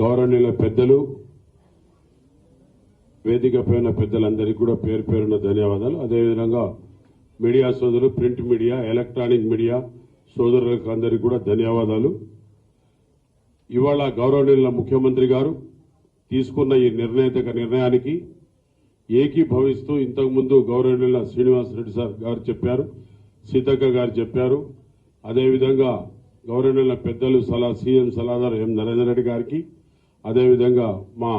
గౌరవనీయుల పెద్దలు వేదిక పైన పెద్దలందరికీ కూడా పేరు పేరున ధన్యవాదాలు. అదేవిధంగా మీడియా సోదరులు, ప్రింట్ మీడియా, ఎలక్ట్రానిక్ మీడియా సోదరులకు అందరికీ కూడా ధన్యవాదాలు. ఇవాళ గౌరవనీయుల ముఖ్యమంత్రి గారు తీసుకున్న ఈ నిర్ణయానికి ఏకీభవిస్తూ ఇంతకుముందు గౌరవనీయుల శ్రీనివాసరెడ్డి సార్ గారు చెప్పారు, సీతక్క గారు చెప్పారు. అదేవిధంగా గౌరవనీయుల పెద్దలు సీఎం సలహాదారు ఎం నరేందర్ రెడ్డి గారికి, అదేవిధంగా మా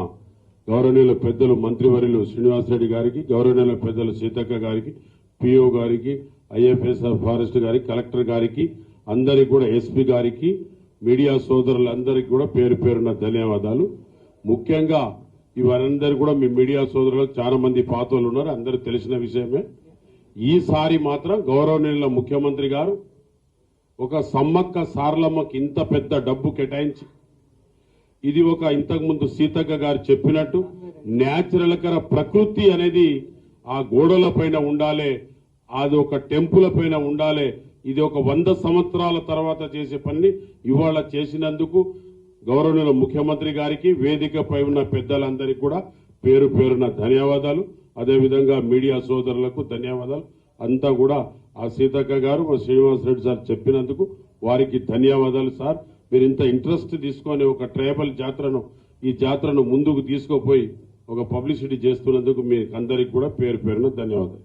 గౌరవనీయుల పెద్దలు మంత్రివర్యులు శ్రీనివాసరెడ్డి గారికి, గౌరవనీయుల పెద్దలు సీతక్క గారికి, పిఓ గారికి, ఐఎఫ్ఎస్ఆర్ ఫారెస్ట్ గారికి, కలెక్టర్ గారికి, అందరికీ కూడా ఎస్పీ గారికి, మీడియా సోదరులందరికీ కూడా పేరు పేరున ధన్యవాదాలు. ముఖ్యంగా ఇవరందరూ కూడా మీ మీడియా సోదరులకు చాలా మంది పాతోళ్ళు ఉన్నారు, అందరూ తెలిసిన విషయమే. ఈసారి మాత్రం గౌరవనీయుల ముఖ్యమంత్రి గారు ఒక సమ్మక్క సారలమ్మకి ఇంత పెద్ద డబ్బు కేటాయించి, ఇది ఒక ఇంతకుముందు సీతక్క గారు చెప్పినట్టు న్యాచురల్ కర ప్రకృతి అనేది ఆ గోడల పైన ఉండాలి, అది ఒక టెంపుల్ పైన ఉండాలి. ఇది ఒక 100 సంవత్సరాల తర్వాత చేసే పని ఇవాళ చేసినందుకు గౌరవనీయుల ముఖ్యమంత్రి గారికి, వేదికపై ఉన్న పెద్దలందరికీ కూడా పేరు పేరున ధన్యవాదాలు. అదేవిధంగా మీడియా సోదరులకు ధన్యవాదాలు. అంతా కూడా ఆ సీతక్క గారు, మా శ్రీనివాసరెడ్డి సార్ చెప్పినందుకు వారికి ధన్యవాదాలు. సార్, మీరు ఇంత ఇంట్రెస్ట్ తీసుకొని ఒక ట్రైబల్ ఈ జాతరను ముందుకు తీసుకుపోయి ఒక పబ్లిసిటీ చేస్తున్నందుకు మీకు అందరికీ కూడా పేరు పేరున ధన్యవాదాలు.